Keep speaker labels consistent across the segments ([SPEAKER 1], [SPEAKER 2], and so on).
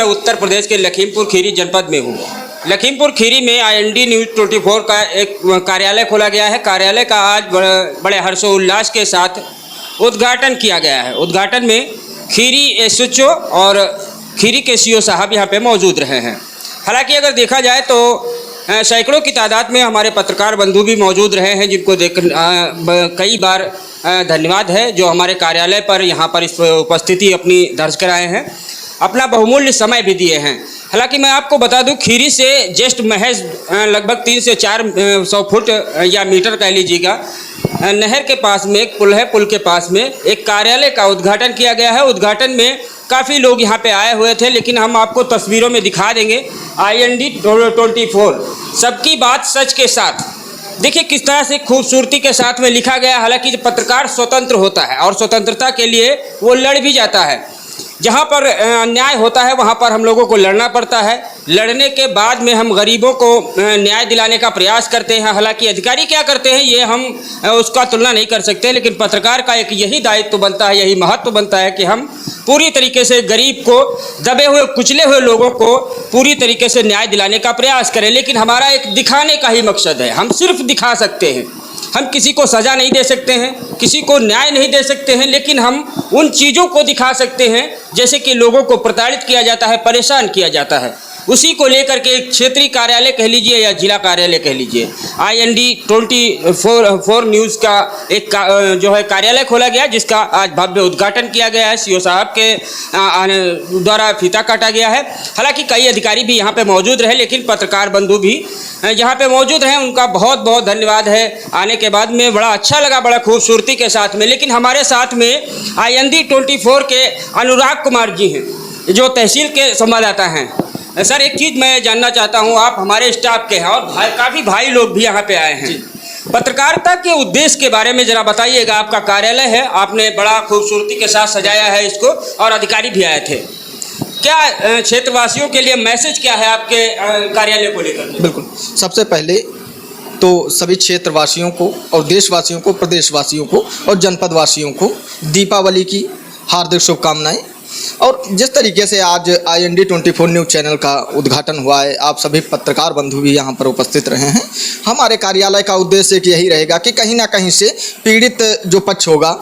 [SPEAKER 1] मैं उत्तर प्रदेश के लखीमपुर खीरी जनपद में हूँ। लखीमपुर खीरी में IND न्यूज़ 24 का एक कार्यालय खोला गया है। कार्यालय का आज बड़े हर्षोल्लास के साथ उद्घाटन किया गया है। उद्घाटन में खीरी SHO और खीरी के CO साहब यहाँ पे मौजूद रहे हैं। हालांकि अगर देखा जाए तो सैकड़ों की तादाद में हमारे पत्रकार बंधु भी मौजूद रहे हैं, जिनको कई बार धन्यवाद है जो हमारे कार्यालय पर यहाँ पर इस उपस्थिति अपनी दर्ज कराए हैं, अपना बहुमूल्य समय भी दिए हैं। हालांकि मैं आपको बता दूं, खीरी से जस्ट महज लगभग 3 से 400 फुट या मीटर कह लीजिएगा, नहर के पास में एक पुल है। पुल के पास में एक कार्यालय का उद्घाटन किया गया है। उद्घाटन में काफ़ी लोग यहाँ पे आए हुए थे, लेकिन हम आपको तस्वीरों में दिखा देंगे। IND 24 सबकी बात सच के साथ, देखिए किस तरह से खूबसूरती के साथ में लिखा गया। हालांकि पत्रकार स्वतंत्र होता है और स्वतंत्रता के लिए वो लड़ भी जाता है। जहाँ पर अन्याय होता है वहाँ पर हम लोगों को लड़ना पड़ता है। लड़ने के बाद में हम गरीबों को न्याय दिलाने का प्रयास करते हैं। हालांकि अधिकारी क्या करते हैं ये हम उसका तुलना नहीं कर सकते, लेकिन पत्रकार का एक यही दायित्व बनता है, यही महत्व बनता है कि हम पूरी तरीके से गरीब को, दबे हुए कुचले हुए लोगों को पूरी तरीके से न्याय दिलाने का प्रयास करें। लेकिन हमारा एक दिखाने का ही मकसद है, हम सिर्फ दिखा सकते हैं। हम किसी को सज़ा नहीं दे सकते हैं, किसी को न्याय नहीं दे सकते हैं, लेकिन हम उन चीज़ों को दिखा सकते हैं जैसे कि लोगों को प्रताड़ित किया जाता है, परेशान किया जाता है। उसी को लेकर के एक क्षेत्रीय कार्यालय कह लीजिए या जिला कार्यालय कह लीजिए, IND 24 न्यूज़ का एक जो है कार्यालय खोला गया, जिसका आज भव्य उद्घाटन किया गया है। CO साहब के द्वारा फीता काटा गया है। हालांकि कई अधिकारी भी यहाँ पे मौजूद रहे, लेकिन पत्रकार बंधु भी यहाँ पे मौजूद हैं। उनका बहुत बहुत धन्यवाद है। आने के बाद में बड़ा अच्छा लगा, बड़ा खूबसूरती के साथ में। लेकिन हमारे साथ में IND 24 के अनुराग कुमार जी हैं, जो तहसील के संवाददाता हैं। सर, एक चीज़ मैं जानना चाहता हूँ, आप हमारे स्टाफ के हैं और काफ़ी भाई लोग भी यहाँ पे आए हैं। पत्रकारिता के उद्देश्य के बारे में ज़रा बताइएगा। आपका कार्यालय है, आपने बड़ा खूबसूरती के साथ सजाया है इसको, और अधिकारी भी आए थे। क्या क्षेत्रवासियों के लिए मैसेज क्या है आपके कार्यालय को लेकर?
[SPEAKER 2] बिल्कुल, सबसे पहले तो सभी क्षेत्रवासियों को और देशवासियों को, प्रदेशवासियों को और जनपद वासियों को दीपावली की हार्दिक शुभकामनाएं। और जिस तरीके से आज IND 24 न्यूज़ चैनल का उद्घाटन हुआ है, आप सभी पत्रकार बंधु भी यहाँ पर उपस्थित रहे हैं। हमारे कार्यालय का उद्देश्य एक यही रहेगा कि कहीं ना कहीं से पीड़ित जो पक्ष होगा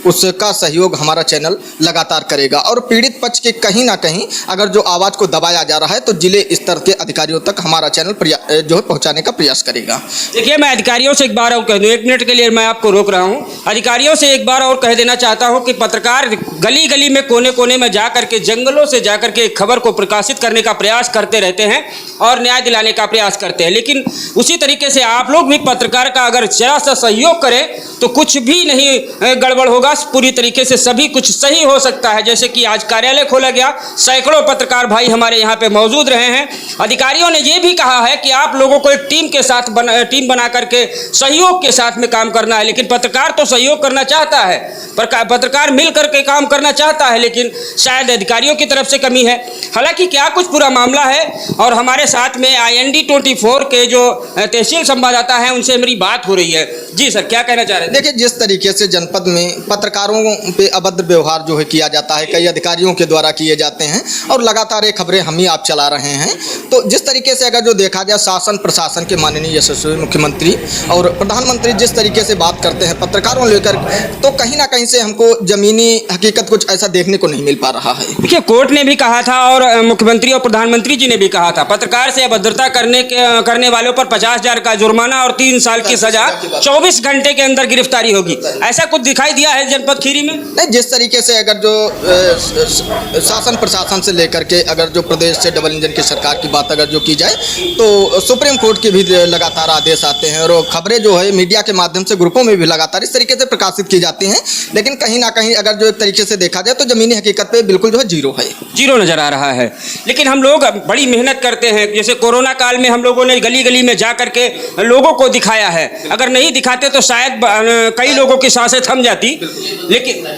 [SPEAKER 2] उसका सहयोग हमारा चैनल लगातार करेगा, और पीड़ित पक्ष के कहीं ना कहीं अगर जो आवाज़ को दबाया जा रहा है तो जिले स्तर के अधिकारियों तक हमारा चैनल जो है पहुंचाने का प्रयास करेगा।
[SPEAKER 1] देखिए, मैं अधिकारियों से एक बार और कह दूँ, 1 मिनट के लिए मैं आपको रोक रहा हूँ। अधिकारियों से एक बार और कह देना चाहता हूँ कि पत्रकार गली गली में, कोने कोने में जा करके, जंगलों से जा करके खबर को प्रकाशित करने का प्रयास करते रहते हैं और न्याय दिलाने का प्रयास करते हैं। लेकिन उसी तरीके से आप लोग भी पत्रकार का अगर जरा सा सहयोग करें तो कुछ भी नहीं गड़बड़ होगा, पूरी तरीके से सभी कुछ सही हो सकता है। जैसे कि आज कार्यालय खोला गया, सैकड़ों पत्रकार भाई हमारे यहाँ पे मौजूद रहे हैं। अधिकारियों ने ये भी कहा है कि आप लोगों को एक टीम के साथ टीम बना करके सहयोग के साथ में काम करना है। लेकिन पत्रकार तो सहयोग करना चाहता है, पत्रकार मिल करके काम करना चाहता है, लेकिन शायद अधिकारियों की तरफ से कमी है। हालांकि क्या कुछ पूरा मामला है, और हमारे साथ में IND 24 के जो तहसील संवाददाता हैं उनसे मेरी बात हो रही है। जी सर, क्या कहना चाह रहे हैं?
[SPEAKER 2] देखिए, जिस तरीके से जनपद में पत्रकारों पे अभद्र व्यवहार जो है किया जाता है, कई अधिकारियों के द्वारा किए जाते हैं, और लगातार ये खबरें हम ही आप चला रहे हैं। तो जिस तरीके से अगर जो देखा जाए, शासन प्रशासन के माननीय यशस्वी मुख्यमंत्री और प्रधानमंत्री जिस तरीके से बात करते हैं पत्रकारों लेकर, तो कहीं ना कहीं से हमको जमीनी हकीकत कुछ ऐसा देखने को नहीं मिल पा रहा है।
[SPEAKER 1] देखिए, कोर्ट ने भी कहा था और मुख्यमंत्री और प्रधानमंत्री जी ने भी कहा था, पत्रकार से अभद्रता करने वालों पर 50,000 का जुर्माना और 3 साल की सजा, 24 घंटे के अंदर गिरफ्तारी होगी। ऐसा कुछ दिखाई दिया है जनपद खीरी में?
[SPEAKER 2] नहीं, जिस तरीके से अगर जो शासन प्रशासन से लेकर के अगर जो प्रदेश से डबल इंजन की सरकार की बात अगर जो की जाए, तो सुप्रीम कोर्ट के भी लगातार आदेश आते हैं, और खबरें जो है मीडिया के माध्यम से ग्रुपों में भी लगातार इस तरीके से प्रकाशित की जाती हैं। लेकिन कहीं ना कहीं अगर जो एक तरीके से देखा जाए तो जमीनी हकीकत पे बिल्कुल जो है जीरो नजर आ रहा है। लेकिन हम लोग बड़ी मेहनत करते हैं। जैसे कोरोना काल में हम लोगों ने गली गली में जा करके लोगों को दिखाया है। अगर नहीं दिखाते तो शायद कई लोगों की सांसें थम जाती।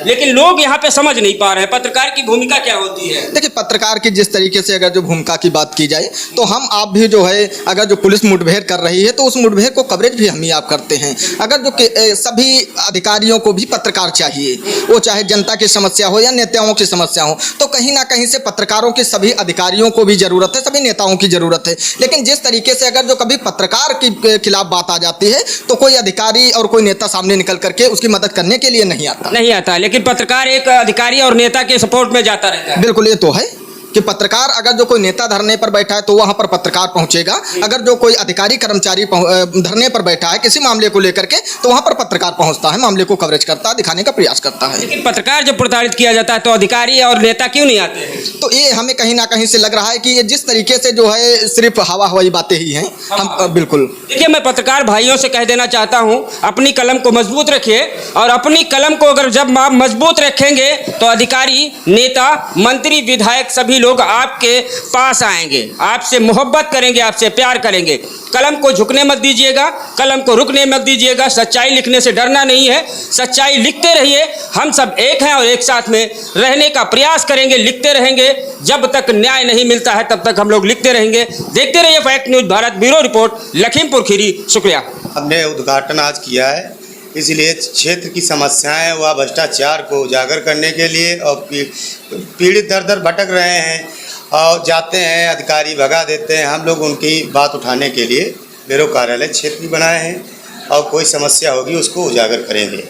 [SPEAKER 1] लेकिन लोग यहाँ पे समझ नहीं पा रहे हैं पत्रकार की भूमिका क्या होती है।
[SPEAKER 2] देखिए, पत्रकार की जिस तरीके से अगर जो भूमिका की बात की जाए तो हम आप भी जो है, अगर जो पुलिस मुठभेड़ कर रही है तो उस मुठभेड़ को कवरेज भी हम ही आप करते हैं। अगर जो सभी अधिकारियों को भी पत्रकार चाहिए, वो चाहे जनता की समस्या हो या नेताओं की समस्या हो, तो कहीं ना कहीं से पत्रकारों की सभी अधिकारियों को भी ज़रूरत है, सभी नेताओं की ज़रूरत है। लेकिन जिस तरीके से अगर जो कभी पत्रकार के खिलाफ बात आ जाती है तो कोई अधिकारी और कोई नेता सामने निकल करके उसकी मदद करने के लिए नहीं आता।
[SPEAKER 1] लेकिन पत्रकार एक अधिकारी और नेता के सपोर्ट में जाता रहता है।
[SPEAKER 2] बिल्कुल, ये तो है कि पत्रकार, अगर जो कोई नेता धरने पर बैठा है तो वहां पर पत्रकार पहुंचेगा। अगर जो कोई अधिकारी कर्मचारी धरने पर बैठा है किसी मामले को लेकर के, तो वहां पर पत्रकार पहुंचता है, मामले को कवरेज करता है, दिखाने का प्रयास करता है।
[SPEAKER 1] लेकिन पत्रकार जब प्रताड़ित किया जाता है तो अधिकारी और नेता क्यों नहीं आते हैं?
[SPEAKER 2] तो ये हमें कहीं ना कहीं से लग रहा है कि ये जिस तरीके से जो है सिर्फ हवाई बातें ही हैं। हम बिल्कुल,
[SPEAKER 1] देखिए, मैं पत्रकार भाइयों से कह देना चाहता हूं, अपनी कलम को मजबूत रखिए, और अपनी कलम को अगर जब आप मजबूत रखेंगे तो अधिकारी, नेता, मंत्री, विधायक सभी लोग आपके पास आएंगे, आपसे मोहब्बत करेंगे, आपसे प्यार करेंगे। कलम को झुकने मत दीजिएगा, कलम को रुकने मत दीजिएगा। सच्चाई लिखने से डरना नहीं है, सच्चाई लिखते रहिए। हम सब एक हैं और एक साथ में रहने का प्रयास करेंगे, लिखते रहेंगे। जब तक न्याय नहीं मिलता है तब तक हम लोग लिखते रहेंगे। देखते रहिए fact news Bharat, bureau report, Lakhimpur Kheri. शुक्रिया।
[SPEAKER 3] हमने उद्घाटन आज किया है, इसलिए क्षेत्र की समस्याएं व भ्रष्टाचार को उजागर करने के लिए, और पीड़ित दर दर भटक रहे हैं और जाते हैं, अधिकारी भगा देते हैं। हम लोग उनकी बात उठाने के लिए ब्यूरो कार्यालय क्षेत्र भी बनाए हैं और कोई समस्या होगी उसको उजागर करेंगे।